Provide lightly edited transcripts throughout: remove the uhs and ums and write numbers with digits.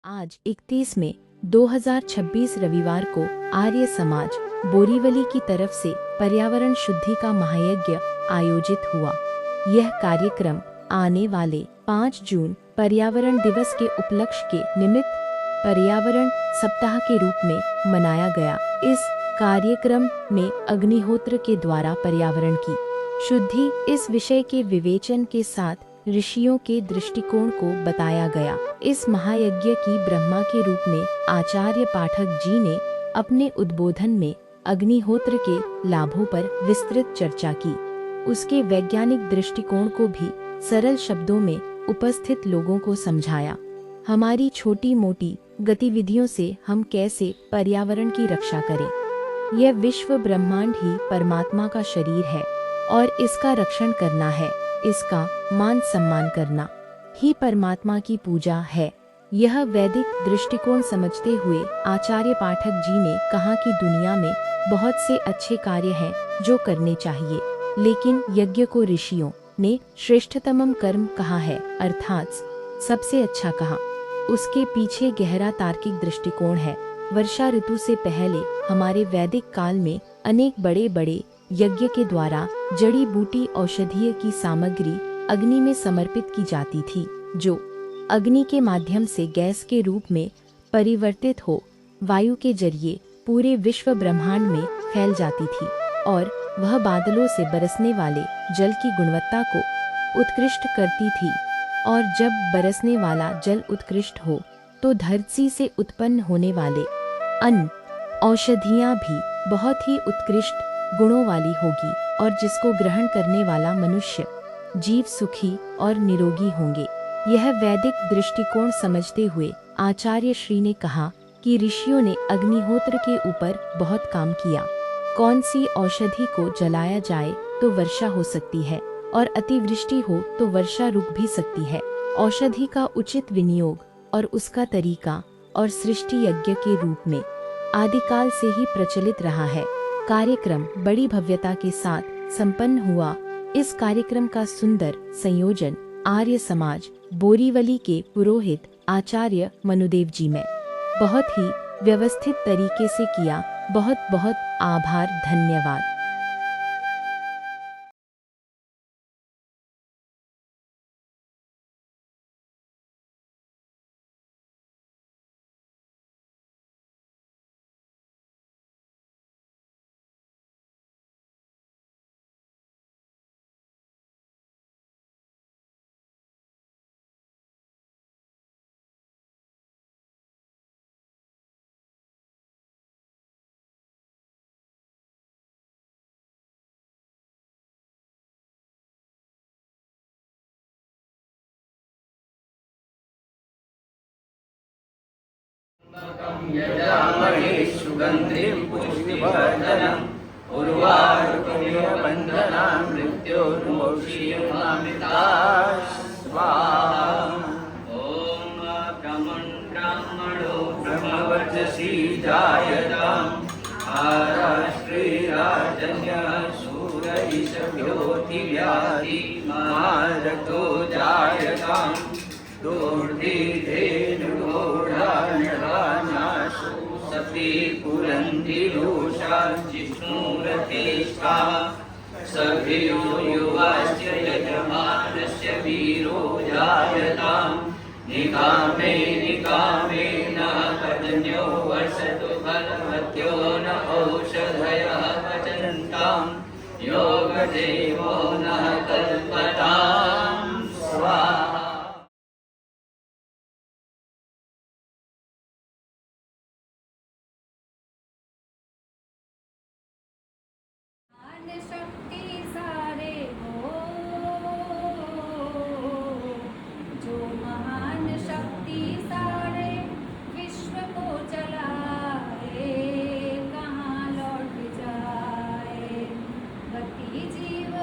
आज 31 मई 2026 रविवार को आर्य समाज बोरीवली की तरफ से पर्यावरण शुद्धि का महायज्ञ आयोजित हुआ। यह कार्यक्रम आने वाले 5 जून पर्यावरण दिवस के उपलक्ष्य के निमित्त पर्यावरण सप्ताह के रूप में मनाया गया। इस कार्यक्रम में अग्निहोत्र के द्वारा पर्यावरण की शुद्धि इस विषय के विवेचन के साथ ऋषियों के दृष्टिकोण को बताया गया। इस महायज्ञ की ब्रह्मा के रूप में आचार्य पाठक जी ने अपने उद्बोधन में अग्निहोत्र के लाभों पर विस्तृत चर्चा की। उसके वैज्ञानिक दृष्टिकोण को भी सरल शब्दों में उपस्थित लोगों को समझाया। हमारी छोटी मोटी गतिविधियों से हम कैसे पर्यावरण की रक्षा करें। यह विश्व ब्रह्मांड ही परमात्मा का शरीर है और इसका रक्षण करना है। इसका मान सम्मान करना ही परमात्मा की पूजा है। यह वैदिक दृष्टिकोण समझते हुए आचार्य पाठक जी ने कहा कि दुनिया में बहुत से अच्छे कार्य हैं जो करने चाहिए, लेकिन यज्ञ को ऋषियों ने श्रेष्ठतम कर्म कहा है, अर्थात सबसे अच्छा कहा। उसके पीछे गहरा तार्किक दृष्टिकोण है। वर्षा ऋतु से पहले हमारे वैदिक काल में अनेक बड़े बड़े यज्ञ के द्वारा जड़ी बूटी औषधीय की सामग्री अग्नि में समर्पित की जाती थी, जो अग्नि के माध्यम से गैस के रूप में परिवर्तित हो वायु के जरिए पूरे विश्व ब्रह्मांड में फैल जाती थी और वह बादलों से बरसने वाले जल की गुणवत्ता को उत्कृष्ट करती थी। और जब बरसने वाला जल उत्कृष्ट हो तो धरती से उत्पन्न होने वाले अन्न औषधियाँ भी बहुत ही उत्कृष्ट गुणों वाली होगी और जिसको ग्रहण करने वाला मनुष्य जीव सुखी और निरोगी होंगे। यह वैदिक दृष्टिकोण समझते हुए आचार्य श्री ने कहा कि ऋषियों ने अग्निहोत्र के ऊपर बहुत काम किया। कौन सी औषधि को जलाया जाए तो वर्षा हो सकती है और अतिवृष्टि हो तो वर्षा रुक भी सकती है। औषधि का उचित विनियोग और उसका तरीका और सृष्टि यज्ञ के रूप में आदिकाल से ही प्रचलित रहा है। कार्यक्रम बड़ी भव्यता के साथ संपन्न हुआ। इस कार्यक्रम का सुंदर संयोजन आर्य समाज बोरीवली के पुरोहित आचार्य मनुदेव जी ने बहुत ही व्यवस्थित तरीके से किया। बहुत बहुत आभार, धन्यवाद। यजामहे सुगन्धिं पुष्टिवर्धनम् उर्वारुकमिव बन्धनां मृत्योर्मोक्षीयमामृतात् स्वाहा। ॐ ब्रह्मणो ब्रह्मवर्चसी जायताम् आराष्ट्रीराजन्यः सूरयिषभ्योऽतिव्याधि मारतो जायताम् दोर्धिधेनुघोषान्यगानाशु सती पुरन्धिरोषा जिष्णुरथेष्टा सभ्यो युवास्य यजमानस्य वीरो जायताम् निकामे निकामे न पतन्यो वर्षतु फलवत्यो न औषधयः पचन्ताम् योगदेवो न कल्पताम् स्वाहा। शक्ति सारे हो जो महान शक्ति सारे विश्व को चलाए, कहाँ लौट जाए। गति जीव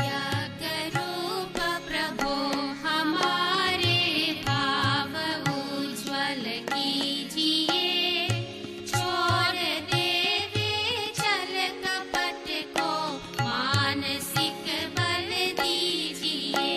यागरूप प्रभो हमारे भाव उज्ज्वल कीजिए, छोड़ देवे छल कपट को मानसिक बल दीजिए।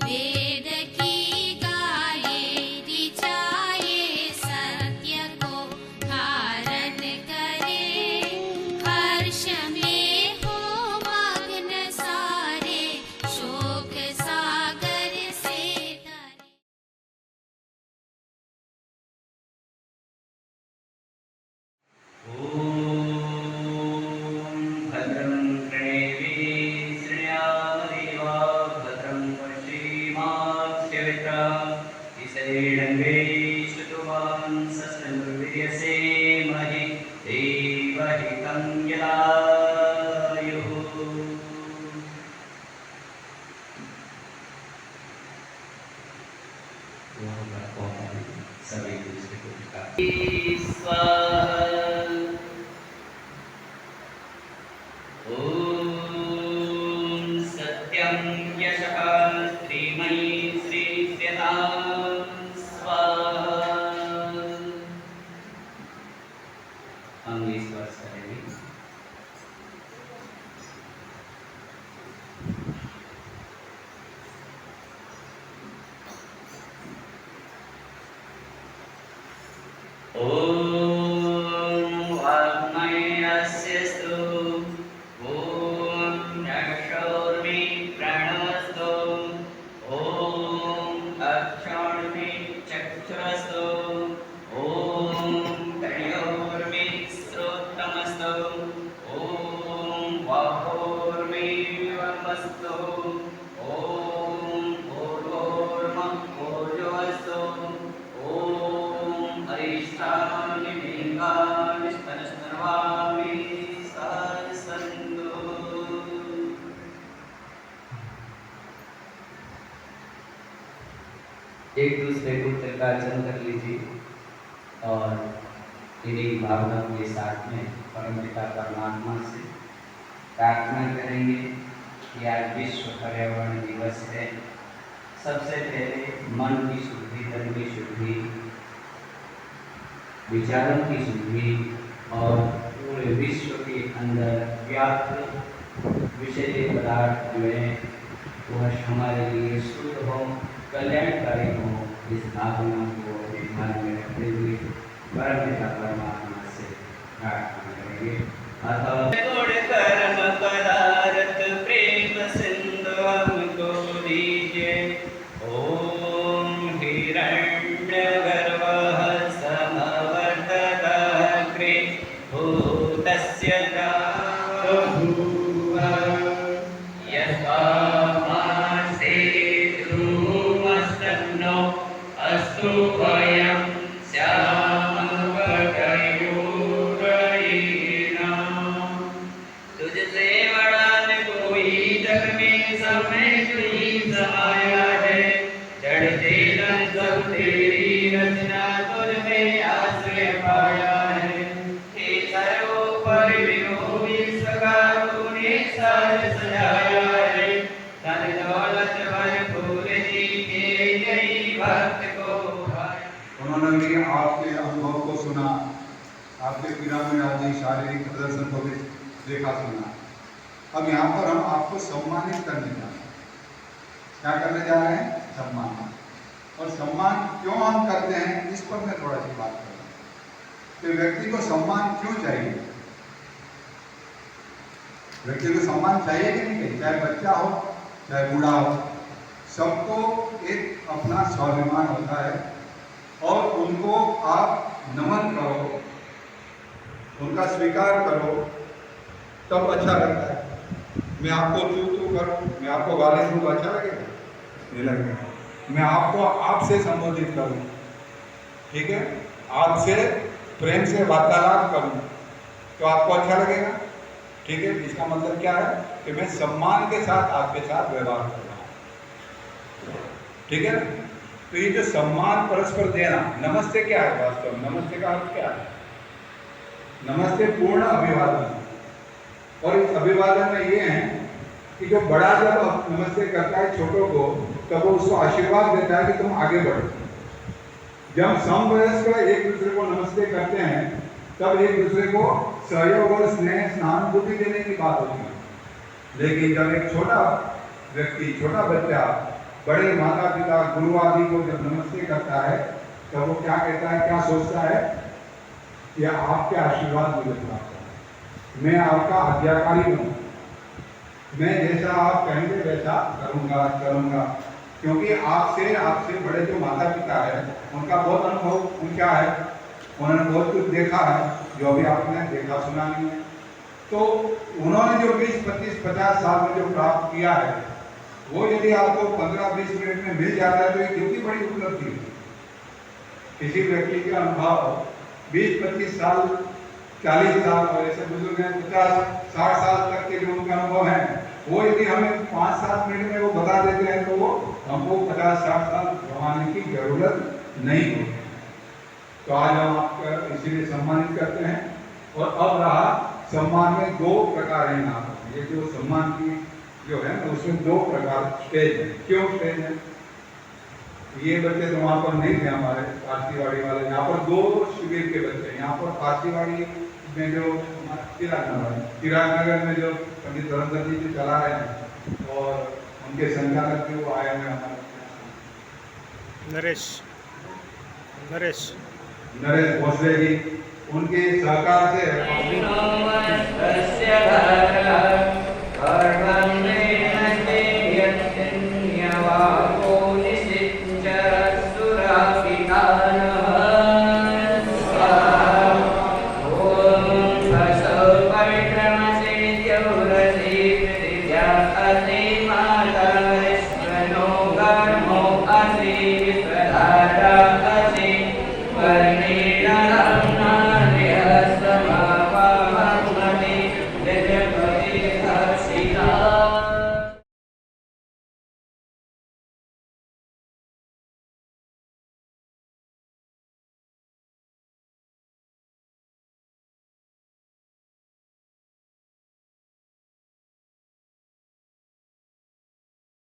वेद की गाये रिचाए, सत्य को धारण करे, हर्ष में हो मग्न सारे, शोक सागर से तरे। भद्रं कर्णेभिः शृणुयामदेवा, भद्रं पश्येमाक्षभिर्यजत्रा, दिशेणन्वैः श्रुतवान् सस्यमुर्वीर्यसेमहि देवहितं यदायुः। सभी दूसरे को ॐ सत्यं यशः श्रीमयी श्रीस्यतां स्वाहा। अंगे स्पर्श करेंगे। ॐ वाङ्मयस्यस्तु, ॐ चक्षुर्मे प्राणस्तु, ॐ अक्षौर्मे चक्षुरस्तु, ॐ कर्णयोर्मे श्रोत्रमस्तु, ॐ बाहोर्मे वमस्तु, ॐ भूर्भुवः भुजोऽस्तु, ॐ अरिष्टानि लिङ्गानि स्तनस्तनवामि सन्तु। एक दूसरे को तिलकार्चन कर लीजिए और इन्हीं भावनाओं के साथ में परमपिता परमात्मा से प्रार्थना करेंगे कि आज विश्व पर्यावरण दिवस है। सबसे पहले मन की शुद्धि, तन की शुद्धि, विचारों की शुद्धि और पूरे विश्व के अंदर व्याप्त विषय पदार्थ जो है वह हमारे लिए शुद्ध हो, कल्याणकारी हो, इस भावना को अपने ध्यान में रखते हुए परमपिता परमात्मा से प्रार्थना करेंगे। अतः गुण कर्म पदार्थ प्रेम सिंधु हमको दीजिए। ओम हिरण्यगर्भः समवर्तताग्रे भूतस्य बभूव यस्मासे ध्रुवस्तन्नो अस्तु वयं श्यामवटयोरयिणा। तुझसे बड़ा न कोई जग में, सब में तू ही समाया है। जड़ चेतन सब तेरी रचना, तुझ में आश्रय पाया है। हे सर्वोपरि विभूति सका तूने सार सजाया है। धन दौलत भरपूर जी के आपके पिरामिड आदि शारीरिक प्रदर्शन को भी देखा सुना। अब यहाँ पर हम आपको सम्मानित करने जा रहे हैं। क्या करने जा रहे हैं? सम्मान। और सम्मान क्यों हम करते हैं, इस पर मैं थोड़ा सी बात करूँ कि व्यक्ति को सम्मान क्यों चाहिए। व्यक्ति को सम्मान चाहिए कि नहीं चाहिए? चाहे बच्चा हो चाहे बूढ़ा हो, सबको एक अपना स्वाभिमान होता है और उनको आप नमन करो, उनका स्वीकार करो, तब अच्छा लगता है। मैं आपको तू करूं, मैं आपको गाली दूं, अच्छा लगेगा? नहीं लगेगा। मैं आपको आपसे संबोधित करूं, ठीक है, आपसे प्रेम से वार्तालाप करूं, तो आपको अच्छा लगेगा, ठीक है। इसका मतलब क्या है कि मैं सम्मान के साथ आपके साथ व्यवहार कर रहा हूं, ठीक है। तो ये जो सम्मान परस्पर देना, नमस्ते क्या है वास्तव में? नमस्ते का अर्थ क्या है? नमस्ते पूर्ण अभिवादन। और इस अभिवादन में ये है कि जो बड़ा जब नमस्ते करता है छोटों को, तब वो उसको आशीर्वाद देता है कि तुम आगे बढ़ो। जब समवयस्क एक दूसरे को नमस्ते करते हैं, तब एक दूसरे को सहयोग और स्नेह सहानुभूति देने की बात होती है। लेकिन जब एक छोटा व्यक्ति, छोटा बच्चा बड़े माता पिता गुरु आदि को जब नमस्ते करता है, तब वो क्या कहता है, क्या सोचता है कि आपके आशीर्वाद मुझे प्राप्त है, मैं आपका आज्ञाकारी हूँ, मैं जैसा आप कहेंगे वैसा करूँगा। क्योंकि आपसे बड़े जो माता पिता है, उनका बहुत अनुभव उनका है, उन्होंने बहुत कुछ देखा है जो अभी आपने देखा सुना नहीं है। तो उन्होंने जो 20, 25, 50 साल में जो प्राप्त किया है, वो यदि आपको 15-20 मिनट में मिल जाता है तो ये कितनी बड़ी उपलब्धि है। किसी व्यक्ति का अनुभव 20-25 साल, 40 साल, और ऐसे बुजुर्ग हैं 50-60 साल तक के जो उनका अनुभव है, वो यदि हमें 5-7 मिनट में वो बता देते हैं तो वो हमको 50-60 साल गंवाने की जरूरत नहीं होती। तो आज हम आपका इसीलिए सम्मानित करते हैं। और अब रहा सम्मान में 2 प्रकार हैं यहाँ पर। ये जो सम्मान की जो है उसमें 2 प्रकार स्टेज है। क्यों स्टेज है? ये बच्चे तो वहाँ पर नहीं थे हमारे काशीवाड़ी वाले, यहाँ पर 2 शिविर के बच्चे, यहाँ पर काशीवाड़ी में जो चिरागनगर में जो पंडित धर्मदत्त जी चला रहे हैं, और उनके संचालक भी वो आए हैं हमारे नरेश भोसले जी, उनके सहकार से